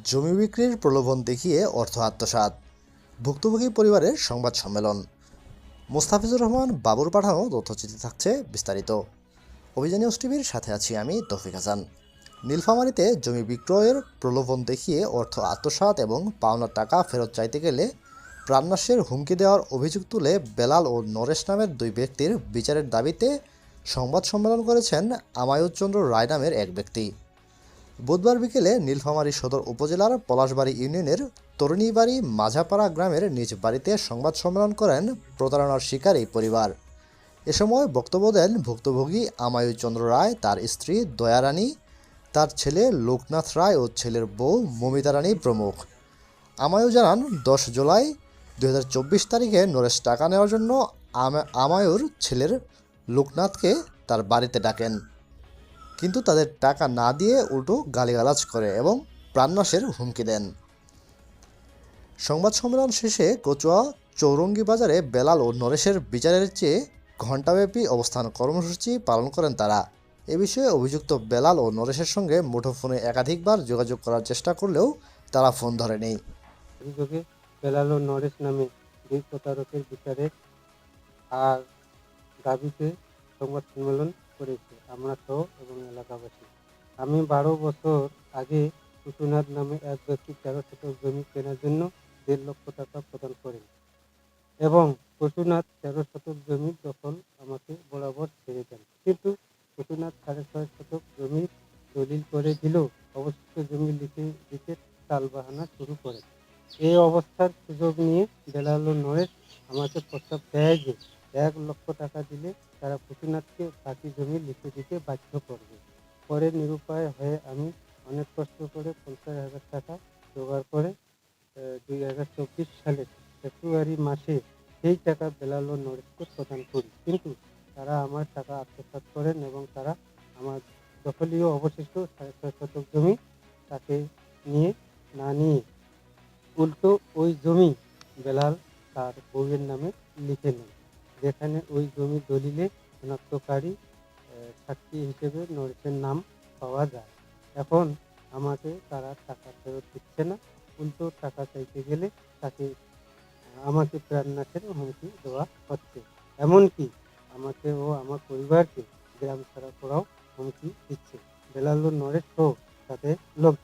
জমি বিক্রির প্রলোভন দেখিয়ে অর্থ আত্মসাৎ। ভুক্তভোগী পরিবারের সংবাদ সম্মেলন। মোস্তাফিজুর রহমান বাবুর পাঠানো তথ্যচিত্রে থাকছে বিস্তারিত। অভিযান নিউজ টিভির সাথে আছি আমি তৌফিক হাসান। নীলফামারীতে জমি বিক্রয়ের প্রলোভন দেখিয়ে অর্থ আত্মসাৎ এবং পাওনা টাকা ফেরত চাইতে গেলে প্রাণনাশের হুমকি দেওয়ার অভিযোগ তুলে বেলাল ও নরেশ নামের দুই ব্যক্তির বিচারের দাবিতে সংবাদ সম্মেলন করেছেন আমায়ুচন্দ্র রায় নামের এক ব্যক্তি। বুধবার বিকেলে নীলফামারী সদর উপজেলার পলাশবাড়ী ইউনিয়নের তরুণীবাড়ি মাঝাপাড়া গ্রামের নিজ বাড়িতে সংবাদ সম্মেলন করেন প্রতারণার শিকার এই পরিবার। এ সময় বক্তব্য দেন ভুক্তভোগী আমায়ুচন্দ্র রায়, তার স্ত্রী দয়ারানী, তার ছেলে লোকনাথ রায় ও ছেলের বউ মমিতা রানী প্রমুখ। আমায়ু জানান, 10 জুলাই 2024 তারিখে নরেশ টাকা নেওয়ার জন্য আমায়ুর ছেলের লোকনাথকে তার বাড়িতে ডাকেন, কিন্তু তাদের টাকা না দিয়ে উল্টো গালিগালাজ করে এবং প্রাণনাশের হুমকি দেন। সংবাদ সম্মেলন শেষে কচুয়া চৌরঙ্গি বাজারে বেলাল ও নরেশের বিচারের চেয়ে ঘণ্টাব্যাপী অবস্থান কর্মসূচি পালন করেন তারা। এ বিষয়ে অভিযুক্ত বেলাল ও নরেশের সঙ্গে মুঠোফোনে একাধিকবার যোগাযোগ করার চেষ্টা করলেও তারা ফোন ধরেনি। অভিযোগে বেলাল ও নরেশ নামে দুই প্রতারকের বিচারে আর দাবিতে সংবাদ সম্মেলন করেছে আমরা সহ এবং এলাকাবাসী। আমি 12 বছর আগে কুসুনাথ নামে এক ব্যক্তি 13 শতক জমি কেনার জন্য 1.5 লক্ষ টাকা প্রদান করেন এবং কুসুনাথ 13 শতক জমি দখল আমাকে বরাবর ছেড়ে দেন, কিন্তু কুসুনাথ 6.5 শতক জমি দলিল করে দিলেও অবশিষ্ট জমি লিখে দিতে টালবাহানা শুরু করে। এই অবস্থার সুযোগ নিয়ে বেলাল ও নরেশ আমাকে প্রস্তাব দেয় যে 1 লক্ষ টাকা দিলে তারা কুসুনাথকে বাকি জমি লিখে দিতে বাধ্য করবে। পরে নিরুপায় হয়ে আমি অনেক কষ্ট করে 50,000 টাকা জোগাড় করে 2024 সালের ফেব্রুয়ারি মাসে সেই টাকা বেলাল ও নরেশকে প্রদান করি, কিন্তু তারা আমার টাকা আত্মসাৎ করেন এবং তারা আমার দখলীয় অবশিষ্ট 6.5 শতক জমি তাকে না নিয়ে উল্টো ওই জমি বেলাল তার বউয়ের নামে লিখে নেন, যেখানে ওই জমি দলিলে শনাক্তকারী সাক্ষী হিসেবে নরেশের নাম পাওয়া যায়। এখন আমাকে তারা টাকা ফেরত দিচ্ছে না, উল্টো টাকা চাইতে গেলে আমাকে প্রাণনাশের হুমকি দেওয়া হচ্ছে। এমনকি আমাকে ও আমার পরিবারকে গ্রাম ছাড়া করাও হুমকি দিচ্ছে। বেলাল ও নরেশ সহ তাদের লোক